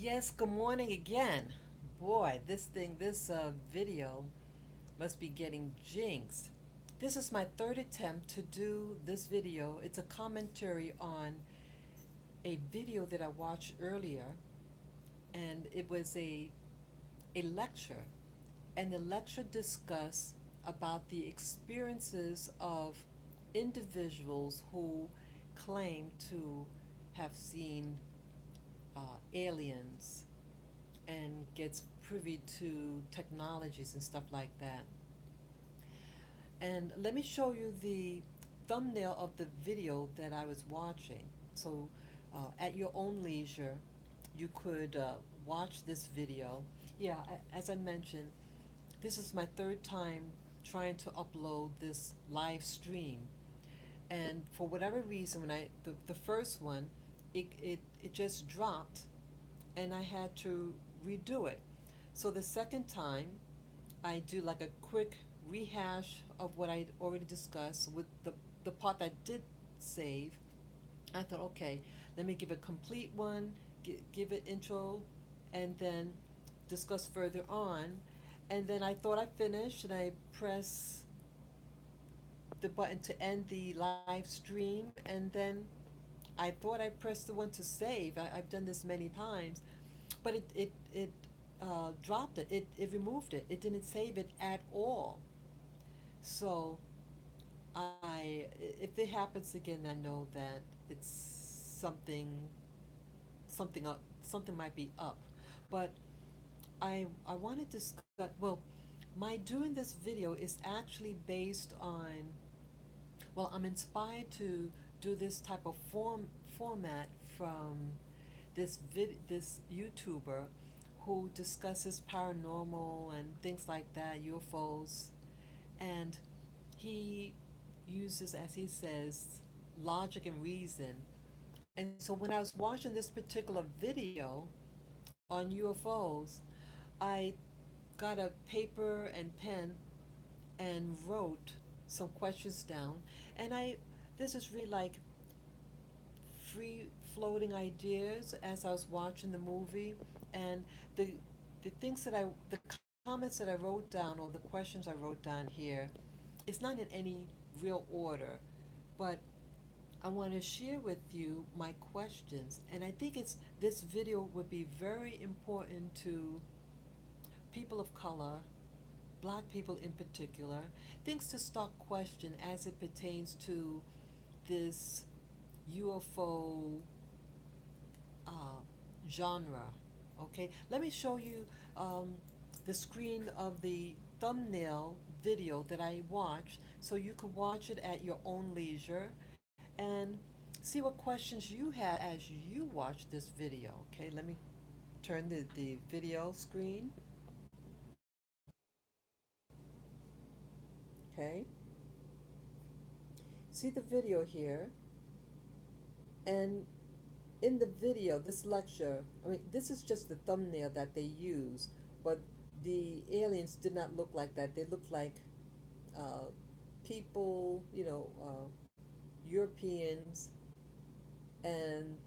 Yes, good morning again. Boy, this video must be getting jinxed. This is my third attempt to do this video. It's a commentary on a video that I watched earlier, and it was a lecture. And the lecture discussed about the experiences of individuals who claim to have seen aliens and gets privy to technologies and stuff like that. And let me show you the thumbnail of the video that I was watching. So, at your own leisure, you could watch this video. Yeah, as I mentioned, this is my third time trying to upload this live stream. And for whatever reason, the first one, it just dropped and I had to redo it. So the second time, I do like a quick rehash of what I already discussed with the part that did save. I thought, okay, let me give a complete one, give it intro, and then discuss further on. And then I thought I finished, and I press the button to end the live stream, and then I thought I pressed the one to save. I've done this many times, but it dropped it. It removed it. It didn't save it at all. So if it happens again, I know that it's something up, something might be up. But I wanted to discuss. Well, my doing this video is actually based on. Well, I'm inspired to do this type of format from this YouTuber who discusses paranormal and things like that, UFOs, and he uses, as he says, logic and reason. And so when I was watching this particular video on UFOs, I got a paper and pen and wrote some questions down. And this is really like free floating ideas as I was watching the movie. And the, the comments that I wrote down or the questions I wrote down here, it's not in any real order, but I want to share with you my questions. And I think this video would be very important to people of color, black people in particular, things to start question as it pertains to this UFO uh, genre. Okay, let me show you the screen of the thumbnail video that I watched so you can watch it at your own leisure and see what questions you had as you watch this video. Okay, let me turn the video screen. Okay, see the video here. And in the video, this lecture, I mean, this is just the thumbnail that they use, but the aliens did not look like that. They looked like uh, people, Europeans and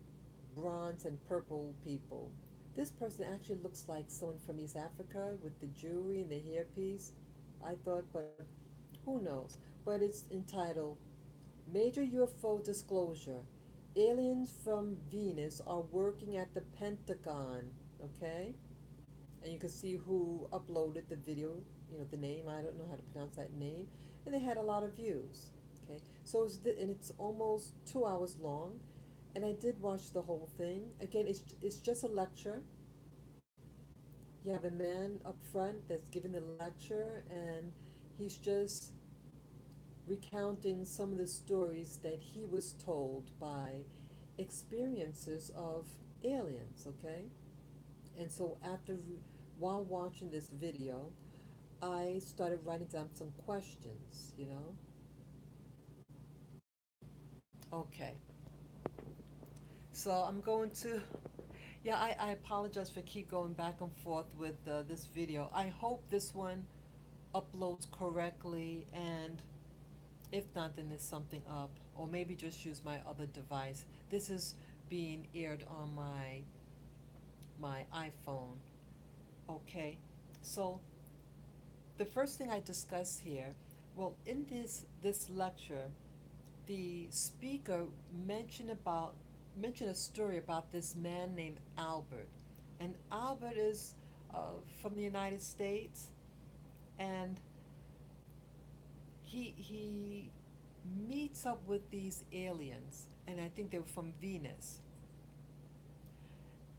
bronze and purple people. This person actually looks like someone from East Africa with the jewelry and the hairpiece. I thought, but who knows? But it's entitled Major UFO Disclosure. Aliens from Venus are working at the Pentagon. Okay? And you can see who uploaded the video, the name. I don't know how to pronounce that name. And they had a lot of views. Okay? So and it's almost 2 hours long. And I did watch the whole thing. Again, it's just a lecture. You have a man up front that's giving the lecture, and he's just recounting some of the stories that he was told by experiences of aliens, okay? And so while watching this video, I started writing down some questions. Okay, so I'm going to, yeah, I apologize for keep going back and forth with this video. I hope this one uploads correctly, and if not, then there's something up, or maybe just use my other device. This is being aired on my my iPhone. Okay, so the first thing I discuss here, well, in this lecture, the speaker mentioned about mentioned a story about this man named Albert, and Albert is from the United States, and he meets up with these aliens, and I think they were from Venus.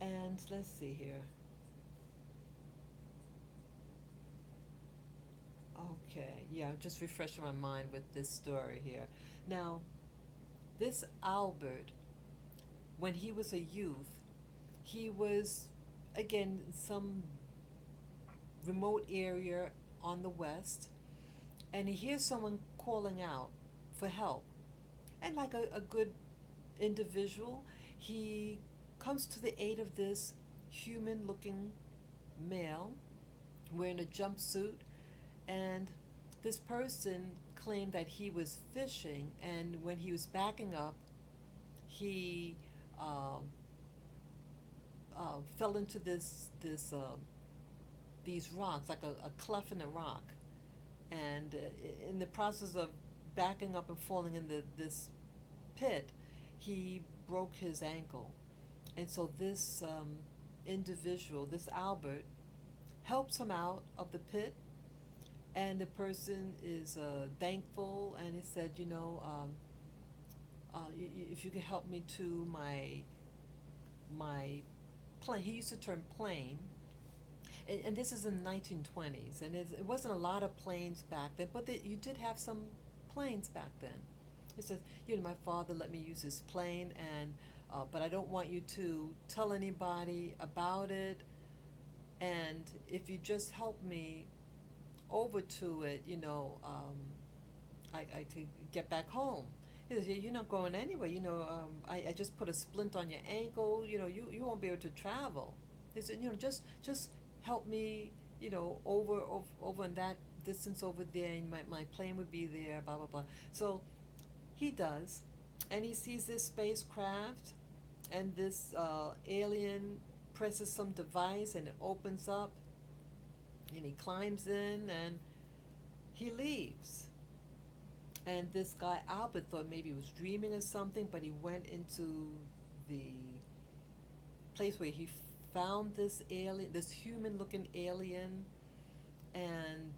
And let's see here. Okay, yeah, just refreshing my mind with this story here. Now, this Albert, when he was a youth, he was again in some remote area on the west, and he hears someone calling out for help. And like a good individual, he comes to the aid of this human looking male wearing a jumpsuit, and this person claimed that he was fishing, and when he was backing up, he um, fell into these rocks, like a cleft in a rock, and in the process of backing up and falling in this pit, he broke his ankle. And so this individual, this Albert, helps him out of the pit, and the person is thankful, and he said, if you could help me to my plane. He used the term plane, and this is in the 1920s, and it wasn't a lot of planes back then, but you did have some planes back then. He says, my father let me use his plane, and but I don't want you to tell anybody about it, and if you just help me over to it, I could get back home. He says, you're not going anywhere, I just put a splint on your ankle, you won't be able to travel. He said, just help me, over in that distance over there, and my plane would be there, blah, blah, blah. So he does, and he sees this spacecraft, and this alien presses some device, and it opens up, and he climbs in, and he leaves. And this guy Albert thought maybe he was dreaming or something, but he went into the place where he found this alien, this human-looking alien, and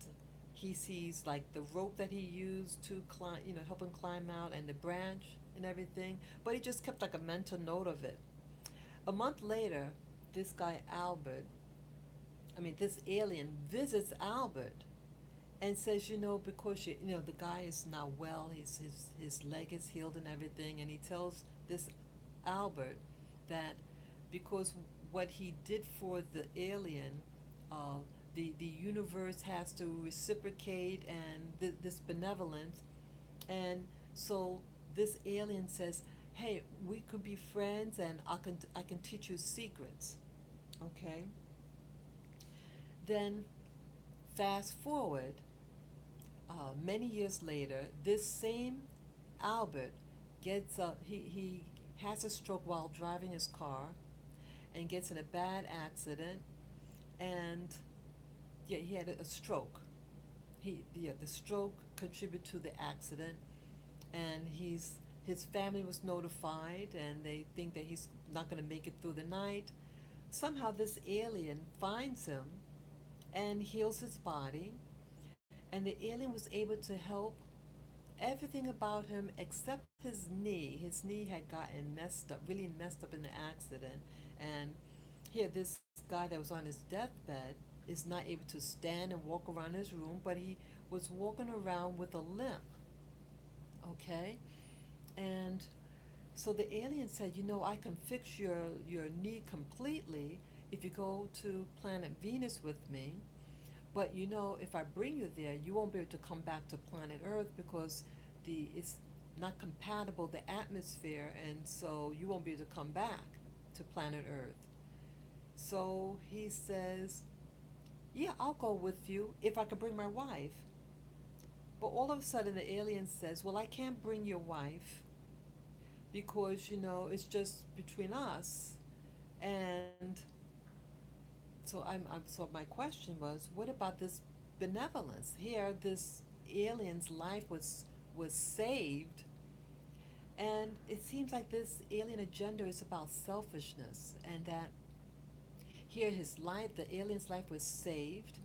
he sees like the rope that he used to climb, help him climb out, and the branch and everything. But he just kept like a mental note of it. A month later, this guy Albert, this alien visits Albert and says, because the guy is now well, his leg is healed and everything, and he tells this Albert that because what he did for the alien, uh, the universe has to reciprocate, and this benevolence, and so this alien says, "Hey, we could be friends, and I can teach you secrets." Okay. Then fast forward, many years later, this same Albert gets he has a stroke while driving his car, and gets in a bad accident, and yeah, he had a stroke. The stroke contributed to the accident, and his family was notified, and they think that he's not going to make it through the night. Somehow this alien finds him and heals his body, and the alien was able to help everything about him except his knee. His knee had gotten messed up, really messed up in the accident. And here, this guy that was on his deathbed is not able to stand and walk around his room, but he was walking around with a limp. Okay? And so the alien said, I can fix your knee completely if you go to planet Venus with me. But if I bring you there, you won't be able to come back to planet Earth because it's not compatible, the atmosphere, and so you won't be able to come back to planet Earth. So he says, yeah, I'll go with you if I can bring my wife. But all of a sudden the alien says, well, I can't bring your wife because, it's just between us. And So my question was, what about this benevolence? Here, this alien's life was saved, and it seems like this alien agenda is about selfishness, and that here his life, the alien's life was saved,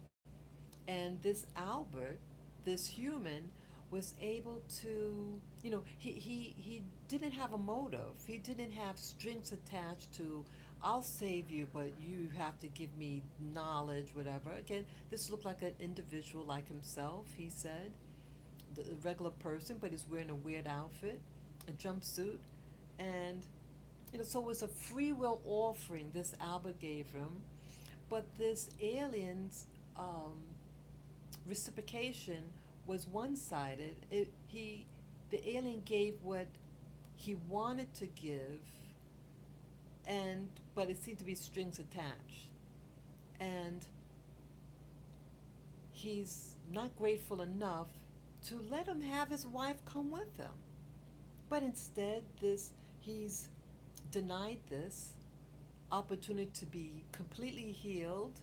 and this Albert, this human, was able to, he didn't have a motive. He didn't have strings attached to, I'll save you, but you have to give me knowledge, whatever. Again, this looked like an individual like himself, he said, the regular person, but he's wearing a weird outfit, a jumpsuit, and so it was a free will offering this Albert gave him, but this alien's um, reciprocation was one-sided. The alien gave what he wanted to give, and but it seemed to be strings attached, and he's not grateful enough to let him have his wife come with him. But instead, this he's denied this opportunity to be completely healed.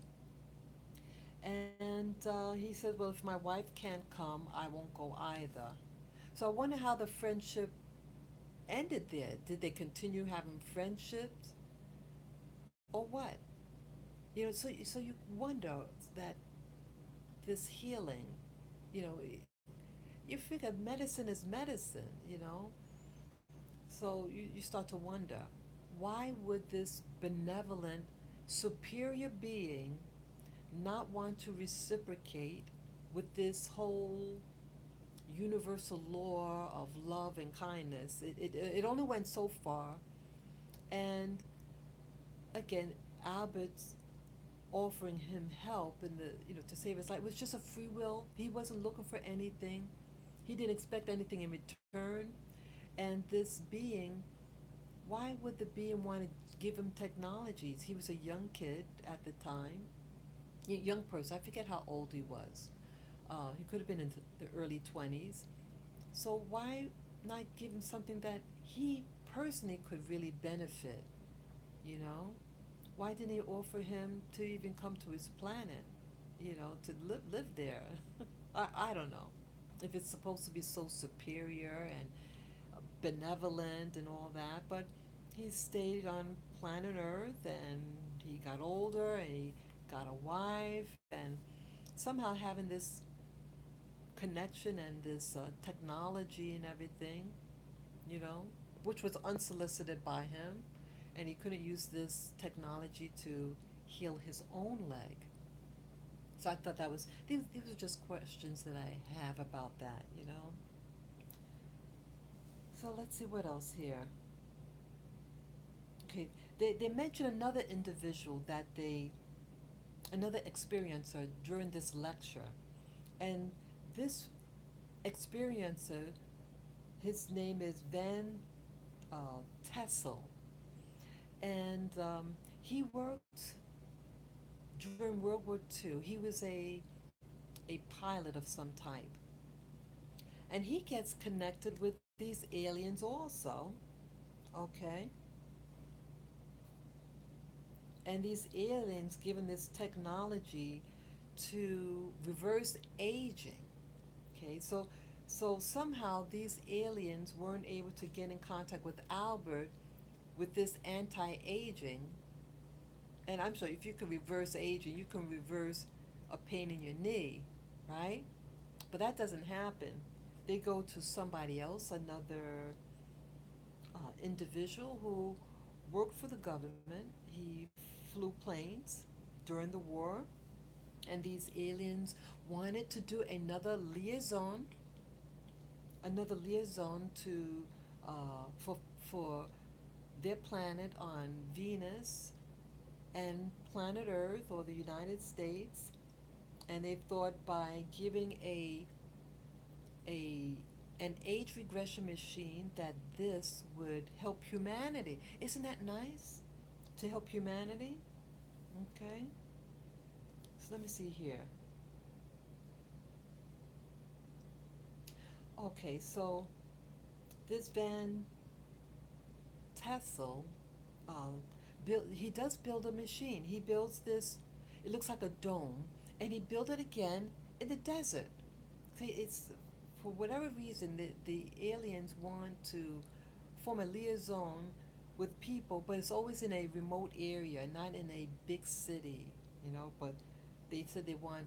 And he said, well, if my wife can't come, I won't go either. So I wonder how the friendship ended there. Did they continue having friendships or what? So you wonder that this healing, you know, you figure medicine is medicine. So you start to wonder, why would this benevolent, superior being not want to reciprocate with this whole universal law of love and kindness? It only went so far. And again, Albert's offering him help in the to save his life was just a free will. He wasn't looking for anything. He didn't expect anything in return. And this being, why would the being want to give him technologies? He was a young kid at the time, young person. I forget how old he was. He could have been in the early 20s. So why not give him something that he personally could really benefit? You know, why didn't he offer him to even come to his planet? To live there. I don't know if it's supposed to be so superior and benevolent and all that, but he stayed on planet Earth, and he got older, and he got a wife, and somehow having this connection and this technology and everything, you know, which was unsolicited by him, and he couldn't use this technology to heal his own leg. So I thought that was, these are just questions that I have about that. So let's see what else here. Okay, they mentioned another individual another experiencer during this lecture. And this experiencer, his name is Van Tessel. And he worked during World War II. He was a pilot of some type. And he gets connected with these aliens also. Okay. And these aliens given this technology to reverse aging. Okay, so somehow these aliens weren't able to get in contact with Albert with this anti-aging. And I'm sure if you can reverse aging, you can reverse a pain in your knee, right? But that doesn't happen. They go to somebody else, another individual who worked for the government. He flew planes during the war, and these aliens wanted to do another liaison to for their planet on Venus and planet Earth or the United States, and they thought by giving a an age regression machine that this would help humanity. Isn't that nice? To help humanity? Okay. So let me see here. Okay, so this Van Tassel, um, he does build a machine. He builds this. It looks like a dome, and he built it again in the desert. See, it's for whatever reason the aliens want to form a liaison with people, but it's always in a remote area, not in a big city, But they said they want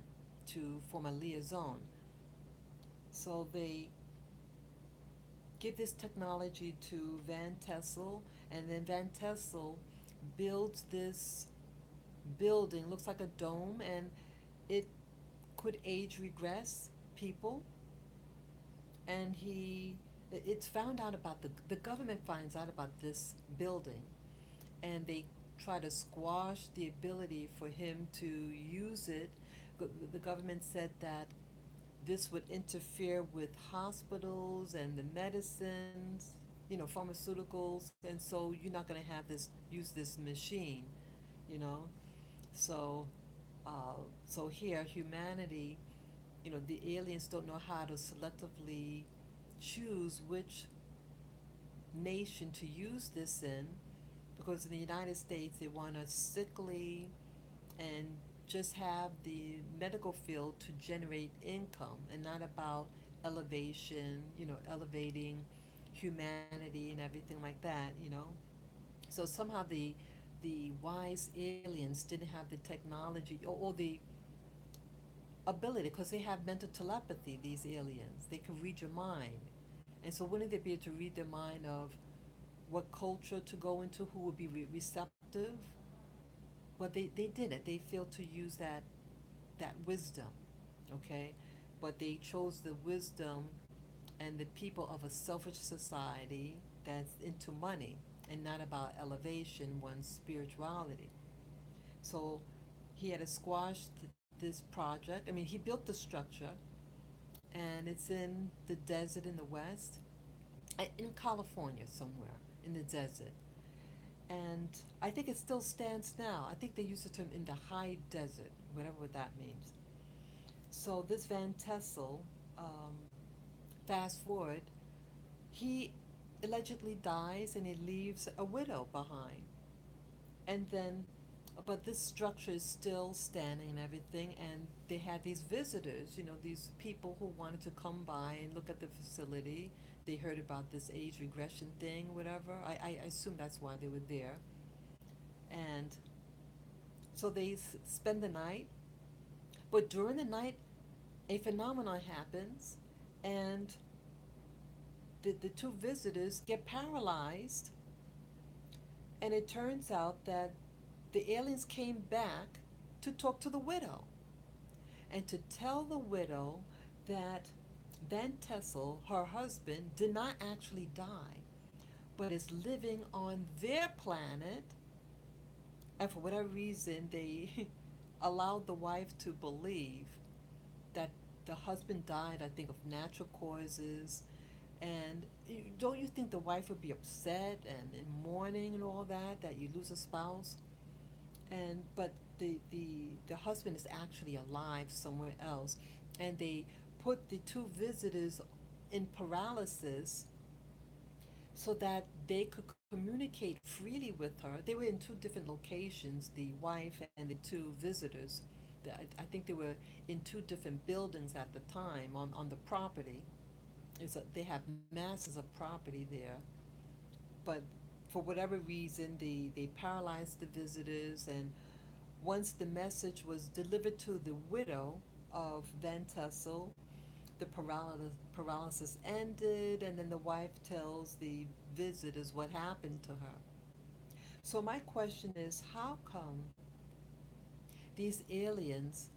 to form a liaison, so they give this technology to Van Tassel, and then Van Tassel builds this building, looks like a dome, and it could age regress people. And it's found out about the government finds out about this building, and they try to squash the ability for him to use it. The government said that this would interfere with hospitals and the medicines, pharmaceuticals, and so you're not going to have this use this machine, you know. So, so here, humanity, the aliens don't know how to selectively choose which nation to use this in, because in the United States they want us sickly and just have the medical field to generate income and not about elevation, elevating humanity and everything like that. So somehow the wise aliens didn't have the technology or the ability, because they have mental telepathy, these aliens. They can read your mind. And so wouldn't they be able to read the mind of what culture to go into, who would be receptive? But they didn't. They failed to use that wisdom, okay? But they chose the wisdom and the people of a selfish society that's into money and not about elevation, one's spirituality. So he had to squash this project. I mean, he built the structure, and it's in the desert in the West, in California somewhere in the desert. And I think it still stands now. I think they use the term in the high desert, whatever that means. So this Van Tassel, um, fast forward, he allegedly dies and he leaves a widow behind. And then, but this structure is still standing and everything, and they had these visitors, these people who wanted to come by and look at the facility. They heard about this age regression thing, whatever. I assume that's why they were there. And so they spend the night, but during the night, a phenomenon happens, and the two visitors get paralyzed, and it turns out that the aliens came back to talk to the widow and to tell the widow that Van Tassel, her husband, did not actually die, but is living on their planet. And for whatever reason, they allowed the wife to believe that the husband died, I think, of natural causes. And don't you think the wife would be upset and in mourning and all that you lose a spouse? And but the husband is actually alive somewhere else, and they put the two visitors in paralysis so that they could communicate freely with her. They were in two different locations, the wife and the two visitors. I think they were in two different buildings at the time on the property. They have masses of property there, but for whatever reason, they paralyzed the visitors. And once the message was delivered to the widow of Van Tassel, the paralysis ended, and then the wife tells the visitors what happened to her. So my question is, how come these aliens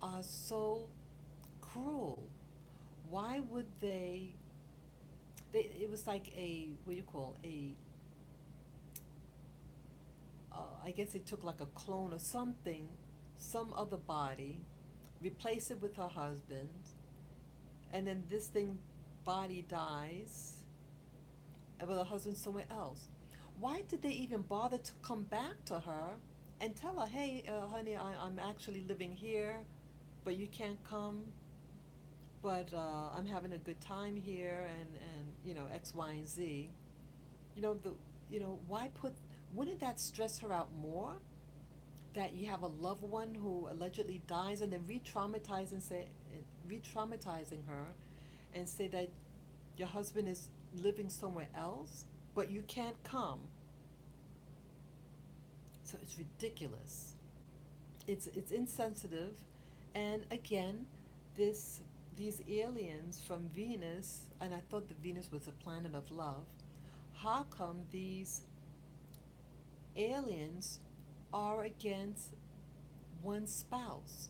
are so cruel? Why would it was like a, what do you call, I guess it took like a clone or something, some other body, replace it with her husband, and then this thing body dies, but the husband's somewhere else. Why did they even bother to come back to her and tell her, hey, honey, I'm actually living here, but you can't come, but I'm having a good time here, and X, Y, and Z. You know the, why put? Wouldn't that stress her out more? that you have a loved one who allegedly dies and then re-traumatizing her and say that your husband is living somewhere else, but you can't come. So it's ridiculous. It's insensitive, and again, this these aliens from Venus, and I thought that Venus was a planet of love. How come these aliens are against one spouse?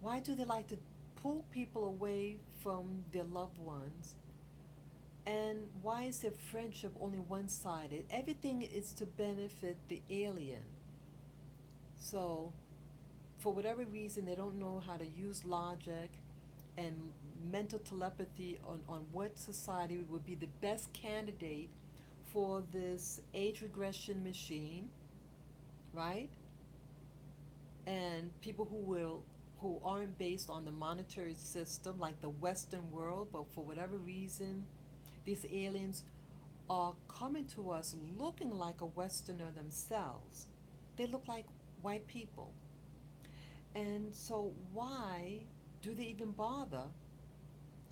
Why do they like to pull people away from their loved ones? And why is their friendship only one sided? Everything is to benefit the alien. So, for whatever reason, they don't know how to use logic and mental telepathy on what society would be the best candidate for this age regression machine, right? And people who aren't based on the monetary system like the Western world, but for whatever reason, these aliens are coming to us looking like a Westerner themselves. They look like white people. And so, why do they even bother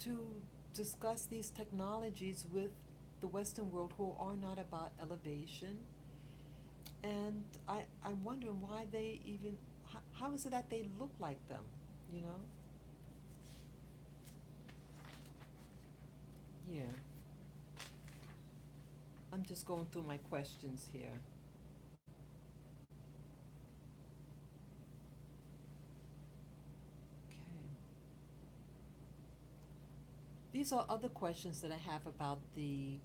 to discuss these technologies with the Western world who are not about elevation? And I'm wondering why they even, how is it that they look like them, you know? Yeah, I'm just going through my questions here. Okay. These are other questions that I have about the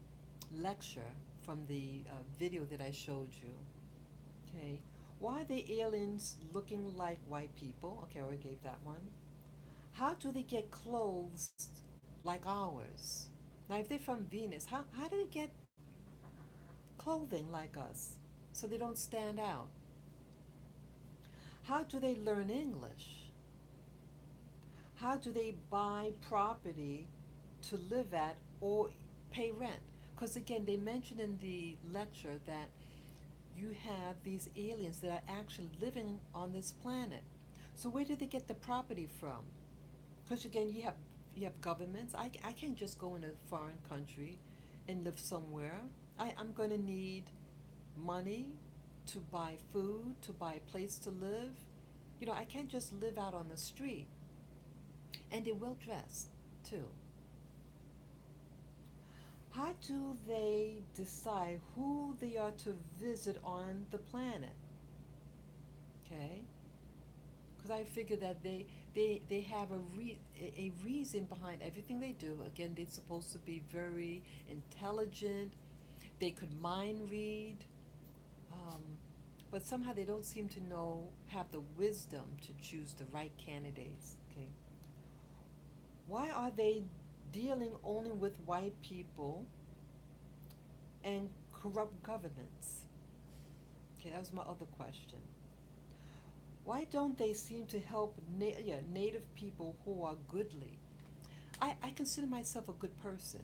lecture from the video that I showed you. Okay. Why are the aliens looking like white people? Okay, I already gave that one. How do they get clothes like ours? Now, if they're from Venus, how do they get clothing like us so they don't stand out? How do they learn English? How do they buy property to live at or pay rent? Because again, they mentioned in the lecture that you have these aliens that are actually living on this planet. So where do they get the property from? Because again, you have governments. I can't just go in a foreign country and live somewhere. I'm going to need money to buy food, to buy a place to live. I can't just live out on the street. And they're well dressed too. How do they decide who they are to visit on the planet? Okay, because I figure that they have a reason behind everything they do. Again, they're supposed to be very intelligent. They could mind read, um, but somehow they don't seem to have the wisdom to choose the right candidates. Okay, why are they dealing only with white people and corrupt governments? Okay, that was my other question. Why don't they seem to help native people who are goodly? I consider myself a good person.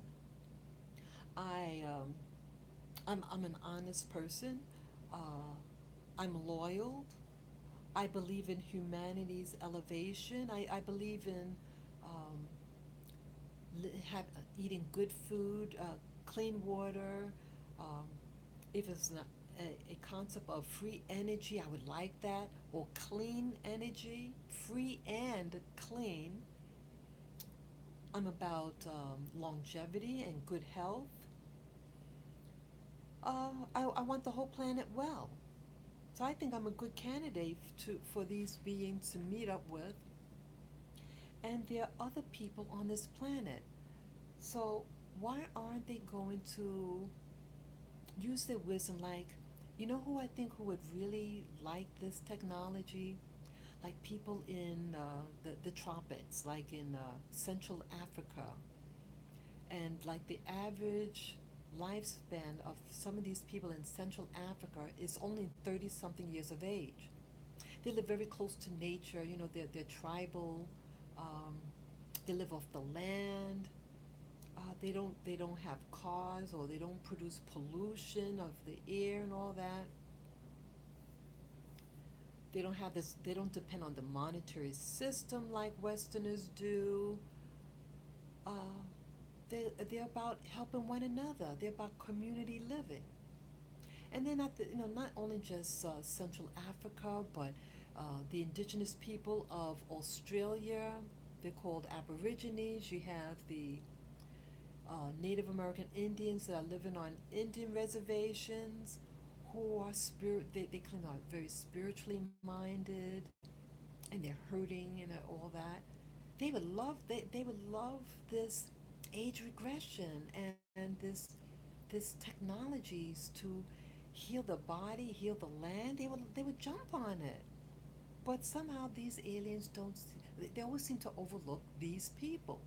I I'm an honest person. Uh, I'm loyal. I believe in humanity's elevation. I believe in um, eating good food, clean water. Um, if it's not a concept of free energy, I would like that, or clean energy, free and clean. I'm about longevity and good health. I want the whole planet well. So I think I'm a good candidate for these beings to meet up with. And there are other people on this planet. So why aren't they going to use their wisdom? Like, who I think who would really like this technology? Like people in the tropics, like in Central Africa. And like the average lifespan of some of these people in Central Africa is only 30 something years of age. They live very close to nature, they're tribal, um, they live off the land. They don't have cars, or they don't produce pollution of the air and all that. They don't have this, they don't depend on the monetary system like Westerners do. Uh, they're about helping one another. They're about community living. And they're not, not only just Central Africa, but the indigenous people of Australia. They're called Aborigines. You have the Native American Indians that are living on Indian reservations, who are they claim are very spiritually minded, and they're hurting and all that. They would love this age regression and this technologies to heal the body, heal the land. They would jump on it. But somehow these aliens don't. They always seem to overlook these people.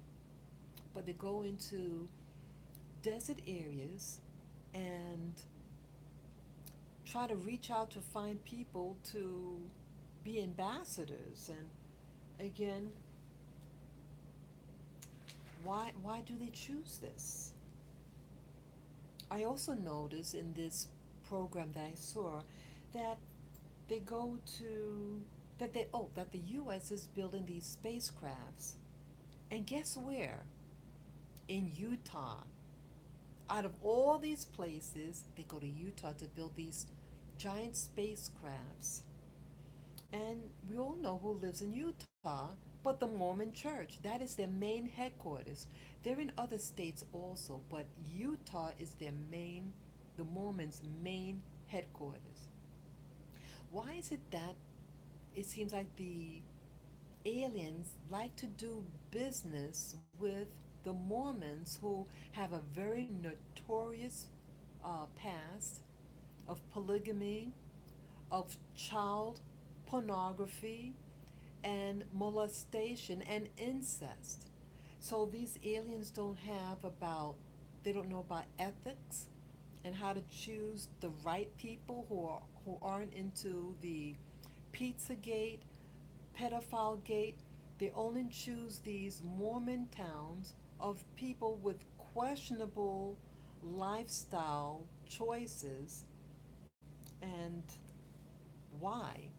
But they go into desert areas and try to reach out to find people to be ambassadors. And again, why do they choose this? I also noticed in this program that I saw that they go to that the US is building these spacecrafts. And guess where? In Utah. Out of all these places, they go to Utah to build these giant spacecrafts. And we all know who lives in Utah, but the Mormon Church. That is their main headquarters. They're in other states also, but Utah is the Mormons' main headquarters. Why is it that it seems like the aliens like to do business with the Mormons, who have a very notorious past of polygamy, of child pornography, and molestation and incest? So these aliens they don't know about ethics and how to choose the right people who aren't into the Pizzagate, pedophile gate. They only choose these Mormon towns of people with questionable lifestyle choices. And why?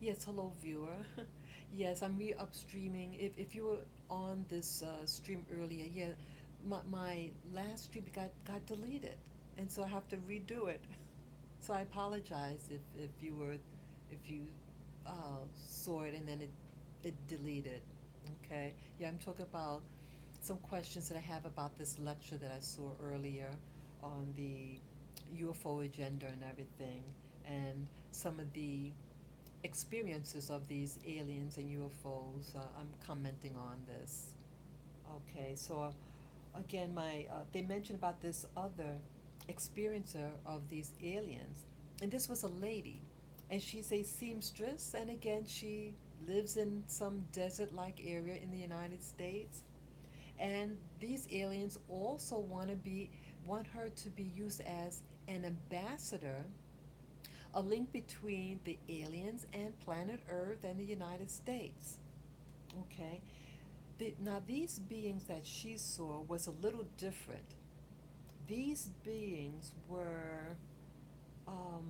Yes, hello, viewer. Yes, I'm re upstreaming. If you were on this stream earlier, yeah, my last stream got deleted, and so I have to redo it. So I apologize if you saw it and then it deleted. Okay. Yeah, I'm talking about some questions that I have about this lecture that I saw earlier on the UFO agenda and everything, and some of the experiences of these aliens and UFOs. I'm commenting on this. Okay, so again, they mentioned about this other experiencer of these aliens, and this was a lady, and she's a seamstress, and again, she lives in some desert-like area in the United States, and these aliens also want her to be used as an ambassador, a link between the aliens and planet Earth and the United States. Okay, now these beings that she saw was a little different. These beings were, um,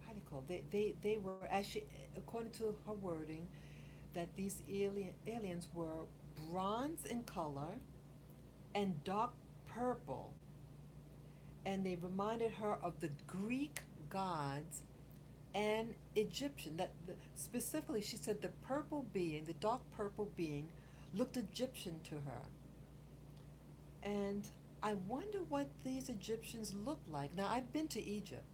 how do you call it? They were actually, according to her wording, that these aliens were bronze in color and dark purple, and they reminded her of the Greek gods and Egyptian. Specifically, she said the dark purple being, looked Egyptian to her. And I wonder what these Egyptians look like. Now, I've been to Egypt,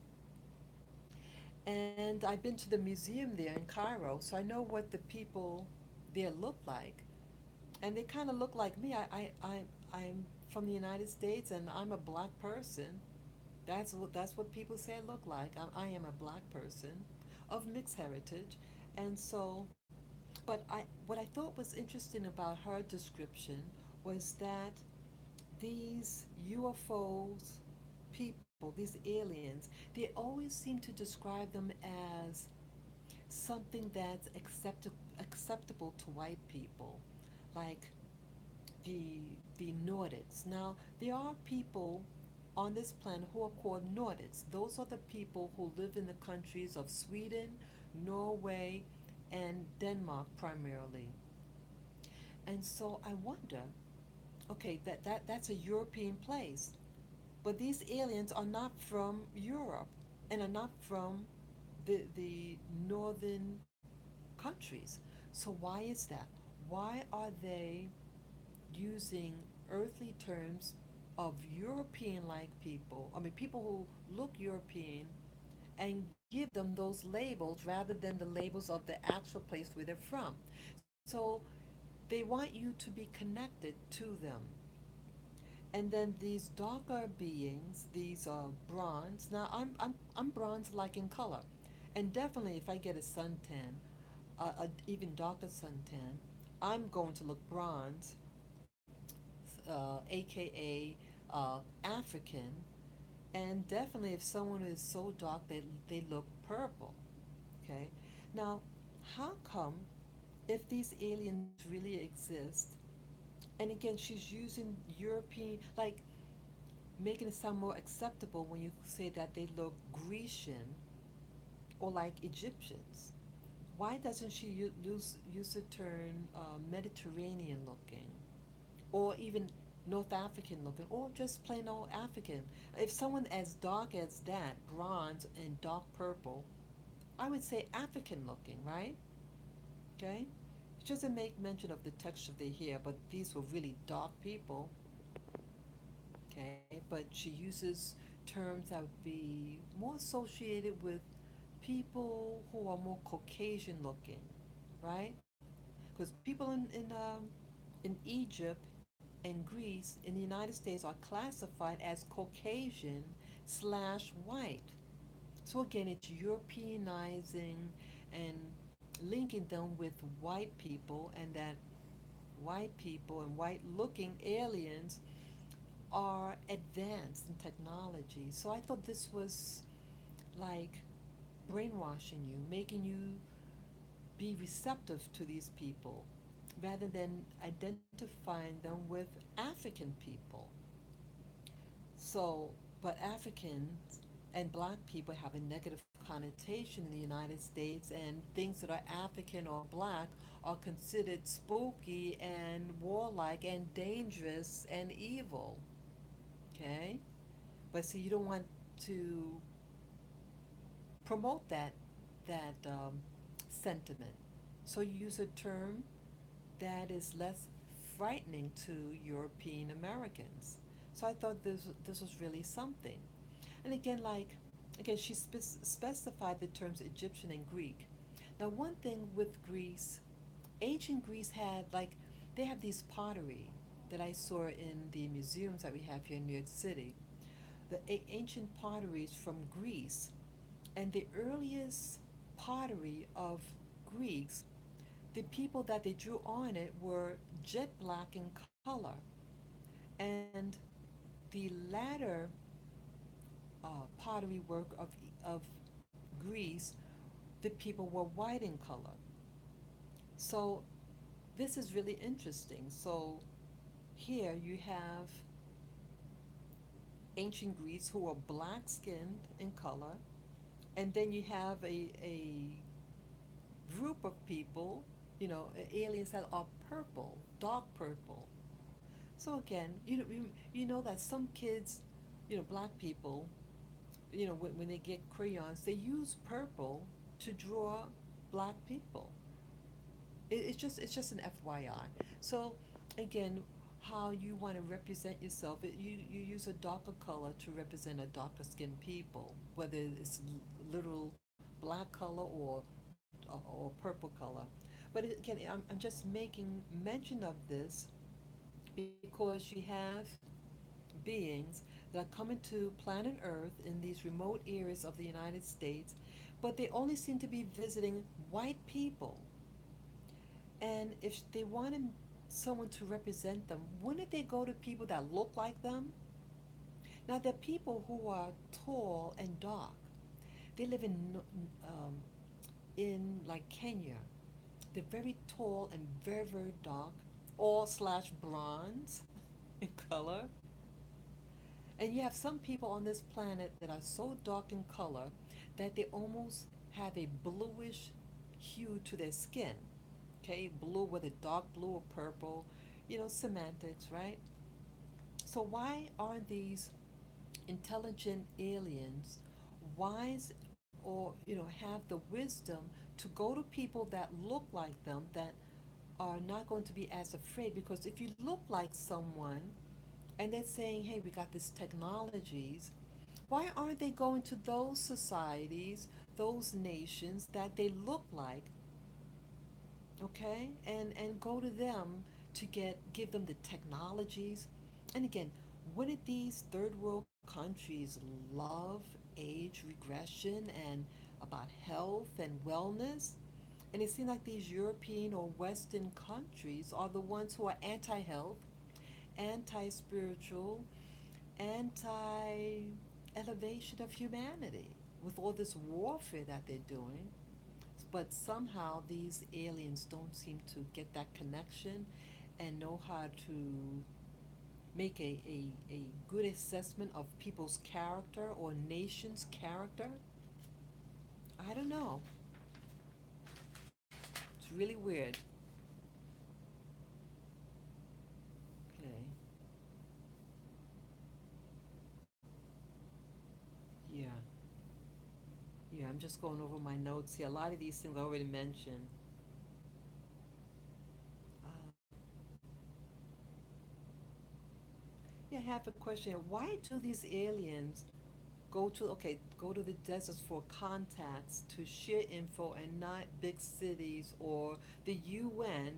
and I've been to the museum there in Cairo, so I know what the people there look like. And they kind of look like me. I'm from the United States, and I'm a black person. That's what people say I look like. I am a black person of mixed heritage, and so. But what I thought was interesting about her description was that these UFOs, people, these aliens, they always seem to describe them as something that's acceptable to white people, like the the Nordics. Now there are people on this planet who are called Nordics. Those are the people who live in the countries of Sweden, Norway, and Denmark primarily. And so I wonder, okay, that's a European place, but these aliens are not from Europe and are not from the northern countries. So why is that? Why are they using earthly terms of European like people? I mean, people who look European, and give them those labels rather than the labels of the actual place where they're from. So they want you to be connected to them. And then these darker beings, these bronze. Now I'm bronze like in color, and definitely if I get a suntan, even darker suntan, I'm going to look bronze, aka African, and definitely if someone is so dark they look purple. Okay, now how come if these aliens really exist, and again she's using European, like making it sound more acceptable when you say that they look Grecian or like Egyptians. Why doesn't she use the term Mediterranean looking, or even North African looking, or just plain old African? If someone as dark as that, bronze and dark purple, I would say African looking, right? Okay? She doesn't make mention of the texture of their hair, but these were really dark people, okay? But she uses terms that would be more associated with people who are more Caucasian looking, right? Because people in Egypt and Greece in the United States are classified as Caucasian slash white. So again, it's Europeanizing and linking them with white people, and that white people and white looking aliens are advanced in technology. So I thought this was like brainwashing you, making you be receptive to these people rather than identifying them with African people. So, but Africans and black people have a negative connotation in the United States, and things that are African or black are considered spooky and warlike and dangerous and evil. Okay? But see, you don't want to promote that sentiment. So you use a term that is less frightening to European Americans. So I thought this was really something. And again, she specified the terms Egyptian and Greek. Now, one thing with Greece, ancient Greece had they have these pottery that I saw in the museums that we have here in New York City. The ancient potteries from Greece, and the earliest pottery of Greeks, the people that they drew on it were jet black in color, and the latter pottery work of Greece, the people were white in color. So this is really interesting. So here you have ancient Greece who are black skinned in color, and then you have a group of people, aliens that are purple, dark purple. So again, you know that some kids, black people, when they get crayons, they use purple to draw black people. It's just an FYI. So again, how you want to represent yourself, you use a darker color to represent a darker skinned people, whether it's literal black color or purple color. But again, I'm just making mention of this because you have beings that are coming to planet Earth in these remote areas of the United States, but they only seem to be visiting white people. And if they wanted someone to represent them, wouldn't they go to people that look like them? Now, there are people who are tall and dark. They live in like Kenya. They're very tall and very, very dark, all slash bronze in color. And you have some people on this planet that are so dark in color that they almost have a bluish hue to their skin. Okay, blue, whether dark blue or purple, semantics, right? So why aren't these intelligent aliens wise, or have the wisdom to go to people that look like them, that are not going to be as afraid? Because if you look like someone and they're saying, hey, we got these technologies, why aren't they going to those societies, those nations that they look like, okay, and go to them to give them the technologies? And again, wouldn't these third world countries love age regression and about health and wellness? And it seems like these European or Western countries are the ones who are anti health, anti spiritual, anti elevation of humanity with all this warfare that they're doing. But somehow these aliens don't seem to get that connection and know how to make a good assessment of people's character or nation's character. I don't know. It's really weird. Okay. Yeah. Yeah, I'm just going over my notes here. A lot of these things I already mentioned. Uh, yeah, I have a question. Why do these aliens go to the deserts for contacts to share info and not big cities or the UN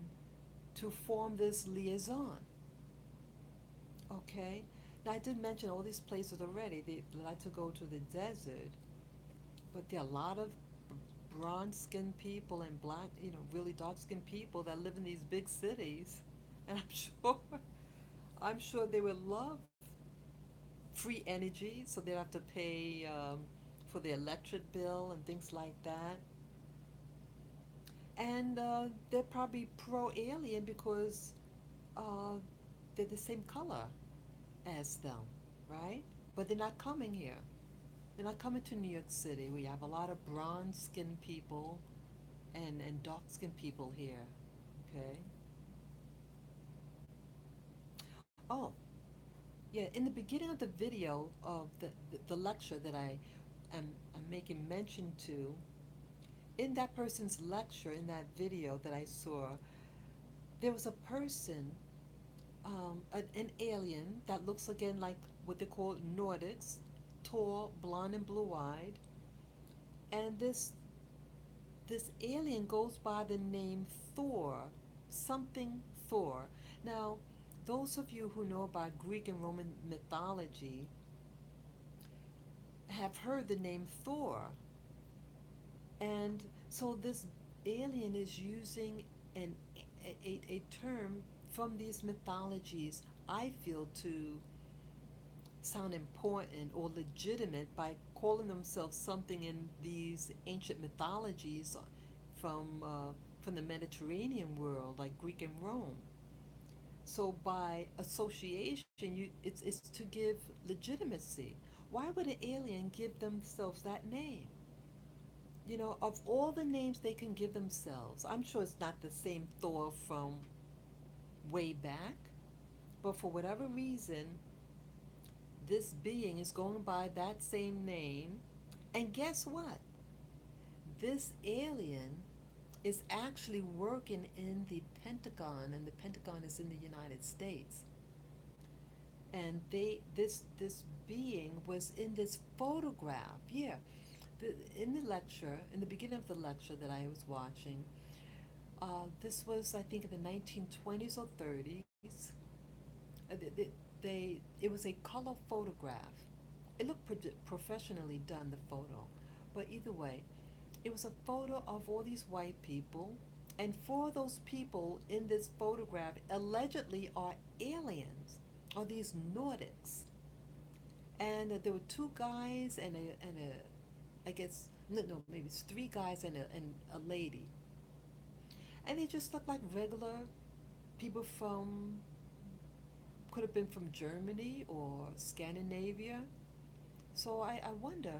to form this liaison? Okay. Now I did mention all these places already. They like to go to the desert, but there are a lot of bronze skinned people and black, really dark skinned people that live in these big cities. And I'm sure they would love free energy, so they don't have to pay for the electric bill and things like that. And they're probably pro alien because uh, they're the same color as them, right? But they're not coming here. They're not coming to New York City. We have a lot of bronze skinned people and dark skinned people here. Okay. Oh, yeah. In the beginning of the video of the lecture that I'm making mention to, in that person's lecture, in that video that I saw, there was a person, an alien that looks again like what they call Nordics, tall, blonde, and blue-eyed, and this alien goes by the name Thor, something Thor. Now, those of you who know about Greek and Roman mythology have heard the name Thor, and so this alien is using an a term from these mythologies, I feel, to sound important or legitimate by calling themselves something in these ancient mythologies from the Mediterranean world, like Greek and Rome. So by association, it's to give legitimacy. Why would an alien give themselves that name? Of all the names they can give themselves, I'm sure it's not the same Thor from way back, but for whatever reason, this being is going by that same name. And guess what? This alien is actually working in the Pentagon, and the Pentagon is in the United States. And this being was in this photograph. Yeah, in the lecture, in the beginning of the lecture that I was watching, this was, I think, in the 1920s or 30s. It was a color photograph. It looked professionally done, the photo, but either way, it was a photo of all these white people, and four of those people in this photograph allegedly are aliens, are these Nordics. And there were two guys and I guess, no, maybe it's three guys and a lady. And they just looked like regular people from could have been from Germany or Scandinavia. So I wonder,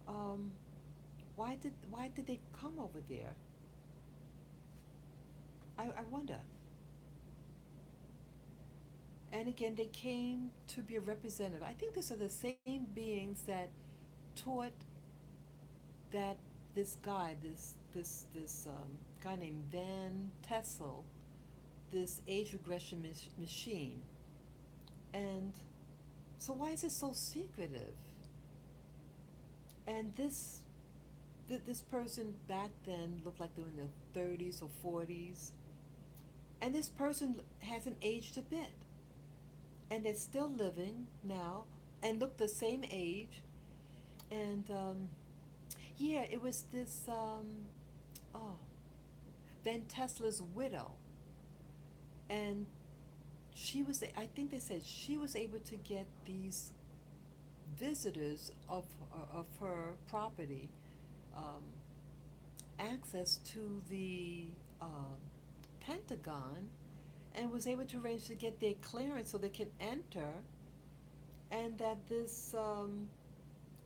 um, why did they come over there? I wonder. And again, they came to be a representative. I think these are the same beings that taught that this guy named Van Tessel this age regression machine. And so why is it so secretive? And this person back then looked like they were in their 30s or 40s, and this person hasn't aged a bit, and they're still living now and look the same age. And yeah, it was this oh, Van Tesla's widow, and she was, I think they said she was able to get these visitors of her property um, access to the Pentagon, and was able to arrange to get their clearance so they can enter, and that this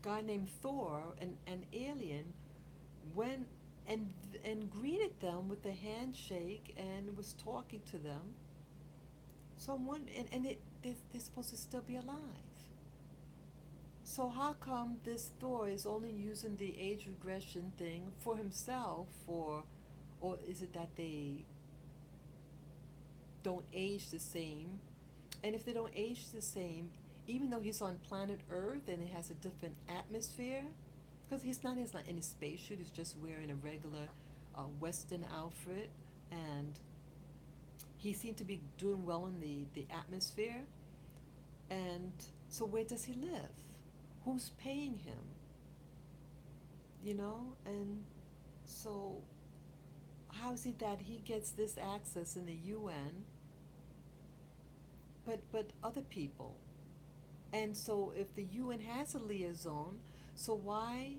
guy named Thor, an alien, went and and greeted them with a handshake and was talking to them. So one and they're supposed to still be alive. So how come this Thor is only using the age regression thing for himself, or is it that they don't age the same? And if they don't age the same, even though he's on planet Earth and it has a different atmosphere, because he's not in a spacesuit, he's just wearing a regular Western outfit, and he seemed to be doing well in the atmosphere. And so where does he live? Who's paying him? You know? And so how is it that he gets this access in the UN, but other people? And so if the UN has a liaison, so why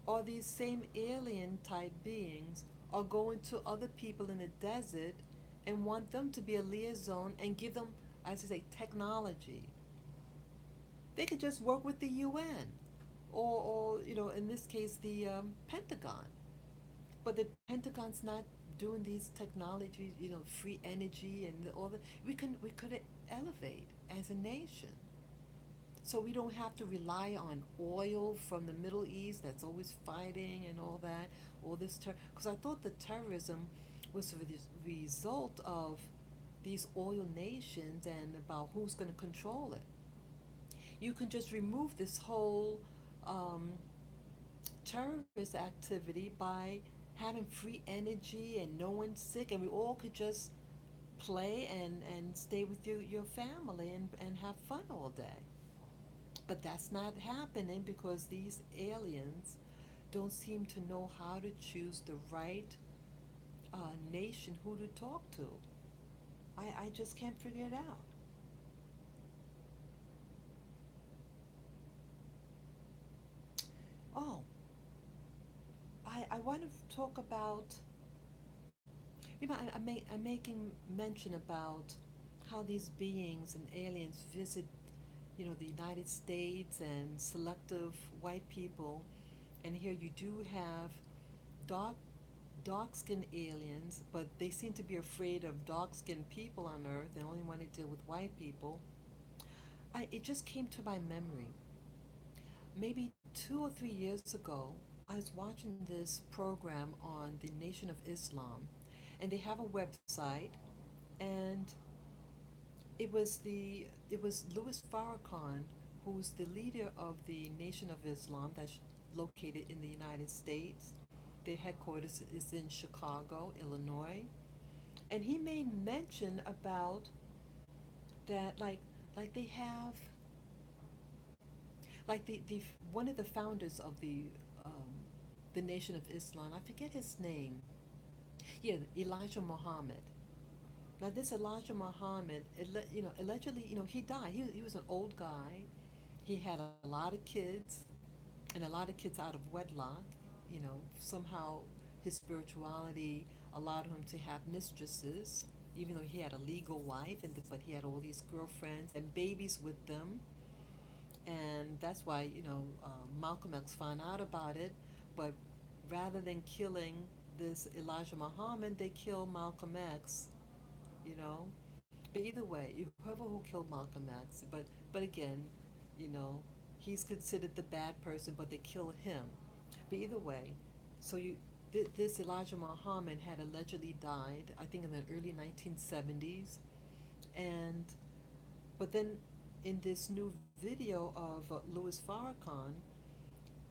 are these same alien type beings are going to other people in the desert and want them to be a liaison and give them, as I say, technology? They could just work with the UN, or in this case, the Pentagon. But the Pentagon's not doing these technologies, free energy and all that. We could elevate as a nation, so we don't have to rely on oil from the Middle East that's always fighting and all that, all this because I thought the terrorism was the result of these oil nations and about who's going to control it. You can just remove this whole um, terrorist activity by having free energy and no one's sick, and we all could just play and stay with your family and have fun all day. But that's not happening because these aliens don't seem to know how to choose the right nation who to talk to. I just can't figure it out. Oh, I want to talk about, I'm making mention about how these beings and aliens visit, the United States and selective white people. And here you do have dark dark skinned aliens, but they seem to be afraid of dark skinned people on Earth and only want to deal with white people. It just came to my memory. Maybe 2 or 3 years ago, I was watching this program on the Nation of Islam, and they have a website, and it was Louis Farrakhan, who's the leader of the Nation of Islam that's located in the United States. Their headquarters is in Chicago, Illinois. And he made mention about that, like they have, like the one of the founders of the Nation of Islam, I forget his name. Yeah, Elijah Muhammad. Now this Elijah Muhammad, allegedly, he died. He was an old guy. He had a lot of kids, and a lot of kids out of wedlock. Somehow his spirituality allowed him to have mistresses. even though he had a legal wife, but he had all these girlfriends and babies with them, and that's why Malcolm X found out about it. But rather than killing this Elijah Muhammad, they killed Malcolm X. You know, but either way, whoever who killed Malcolm X, but again, you know, he's considered the bad person, but they killed him. But either way, so this Elijah Muhammad had allegedly died, I think in the early 1970s, and but then in this new video of Louis Farrakhan,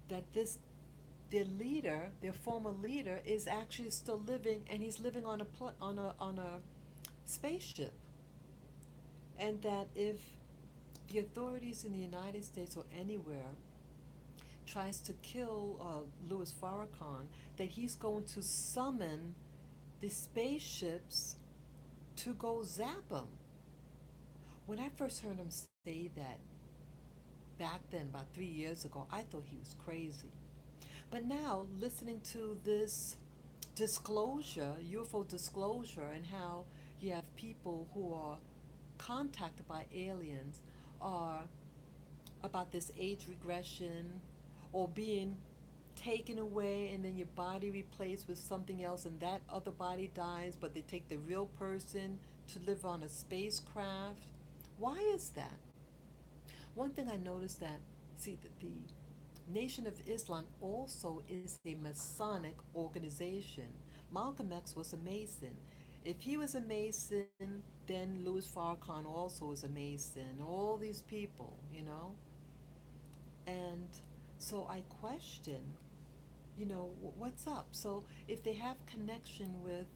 that this their leader, their former leader, is actually still living, and he's living on a spaceship, and that if the authorities in the United States or anywhere tries to kill Louis Farrakhan, that he's going to summon the spaceships to go zap him. When I first heard him say that back then, about 3 years ago, I thought he was crazy. But now, listening to this disclosure, UFO disclosure, and how you have people who are contacted by aliens, are about this age regression or being taken away and then your body replaced with something else and that other body dies, but they take the real person to live on a spacecraft. Why is that? One thing I noticed that, see, the Nation of Islam also is a Masonic organization. Malcolm X was a Mason. If he was a Mason, then Louis Farrakhan also was a Mason. All these people, And so I question, what's up? So if they have connection with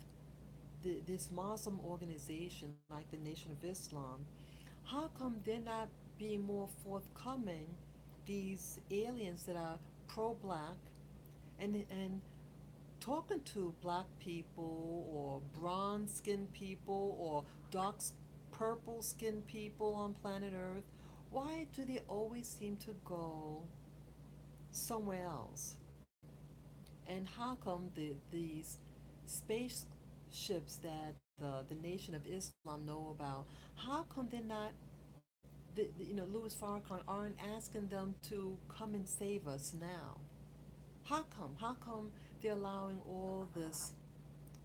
this Muslim organization like the Nation of Islam, how come they're not being more forthcoming? These aliens that are pro-black and talking to black people or bronze skinned people or dark purple skinned people on planet Earth, why do they always seem to go somewhere else? And how come these spaceships that the Nation of Islam know about, how come they're not, Louis Farrakhan aren't asking them to come and save us now? How come? How come they're allowing all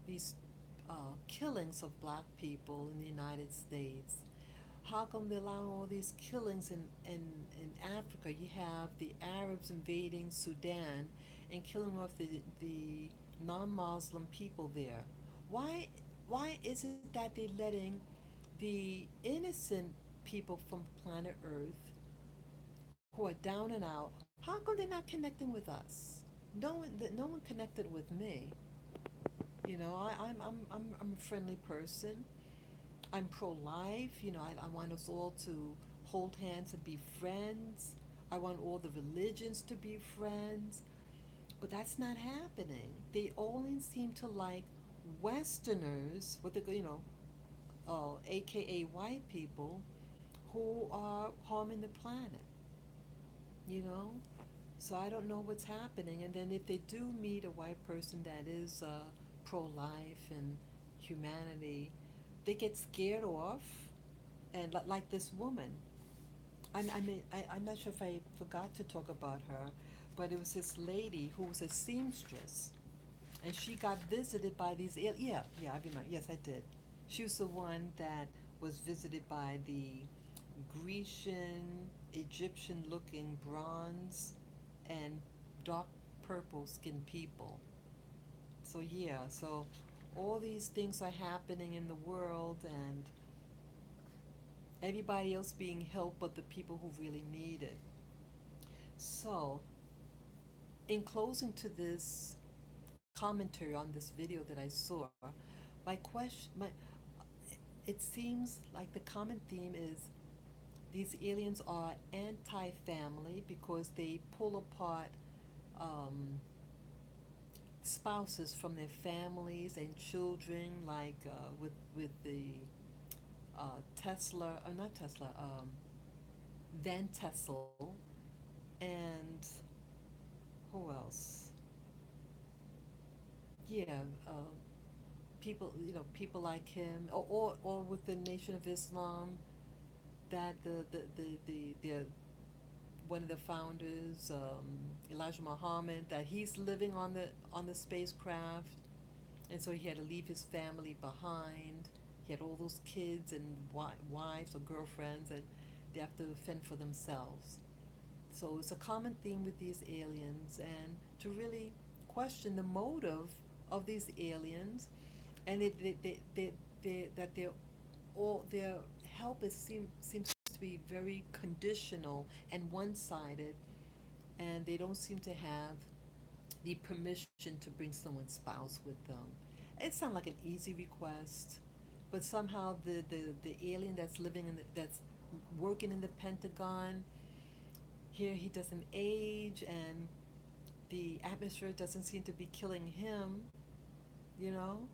these killings of black people in the United States? How come they allow all these killings in Africa? You have the Arabs invading Sudan and killing off the non-Muslim people there. Why why is it that they're letting the innocent people from planet Earth who are down and out? How come they're not connecting with us? No one connected with me. I'm a friendly person. I'm pro-life. I want us all to hold hands and be friends. I want all the religions to be friends. But that's not happening. They only seem to like Westerners, AKA white people, who are harming the planet. You know. So I don't know what's happening. And then if they do meet a white person that is pro-life and humanity, they get scared off. And like this woman, I'm not sure if I forgot to talk about her, but it was this lady who was a seamstress, and she got visited by these. Yeah, I remember. Yes, I did. She was the one that was visited by the Grecian, Egyptian-looking bronze, and dark purple skinned people. So yeah, so all these things are happening in the world, and everybody else being helped but the people who really need it. So, in closing to this commentary on this video that I saw, it seems like the common theme is these aliens are anti-family because they pull apart um, spouses from their families and children, like with the Tesla, or not Tesla, Van Tessel, and who else? Yeah, people, people like him, or with the Nation of Islam, that the one of the founders, Elijah Muhammad, that he's living on the spacecraft, and so he had to leave his family behind. He had all those kids and wives or girlfriends, and they have to fend for themselves. So it's a common theme with these aliens, and to really question the motive of these aliens, and that their help seems to be very conditional and one-sided, and they don't seem to have the permission to bring someone's spouse with them. It sounds like an easy request, but somehow the alien that's that's working in the Pentagon here, he doesn't age, and the atmosphere doesn't seem to be killing him, you know.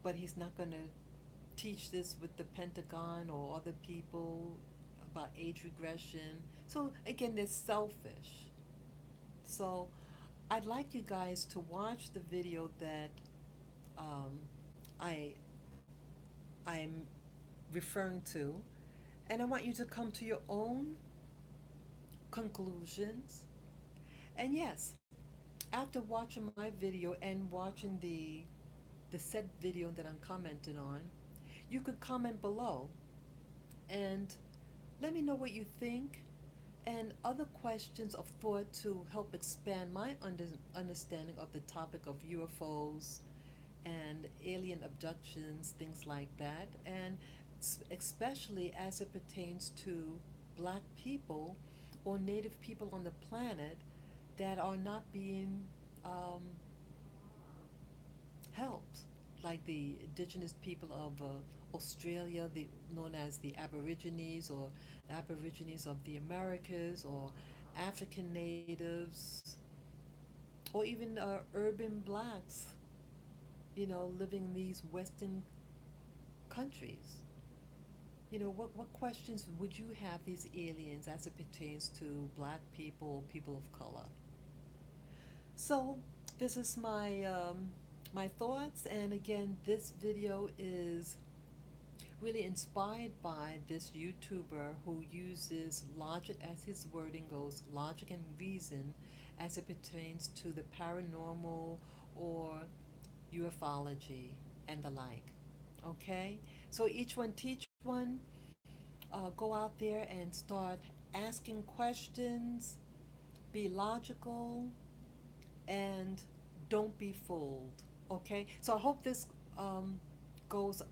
But he's not going to teach this with the Pentagon or other people about age regression. So again, they're selfish. So I'd like you guys to watch the video that um, I I'm referring to, and I want you to come to your own conclusions. And yes, after watching my video and watching the said video that I'm commenting on, you could comment below and let me know what you think and other questions of thought to help expand my understanding of the topic of UFOs and alien abductions, things like that, and especially as it pertains to black people or native people on the planet that are not being um, helped, like the indigenous people of Australia, known as the Aborigines, or Aborigines of the Americas, or African natives, or even urban blacks, living in these Western countries. What questions would you have these aliens as it pertains to black people, people of color? So, this is my thoughts, and again, this video is really inspired by this YouTuber who uses logic, as his wording goes, logic and reason as it pertains to the paranormal or ufology and the like. Okay? So each one teach one, go out there and start asking questions, be logical, and don't be fooled. Okay? So I hope this um, goes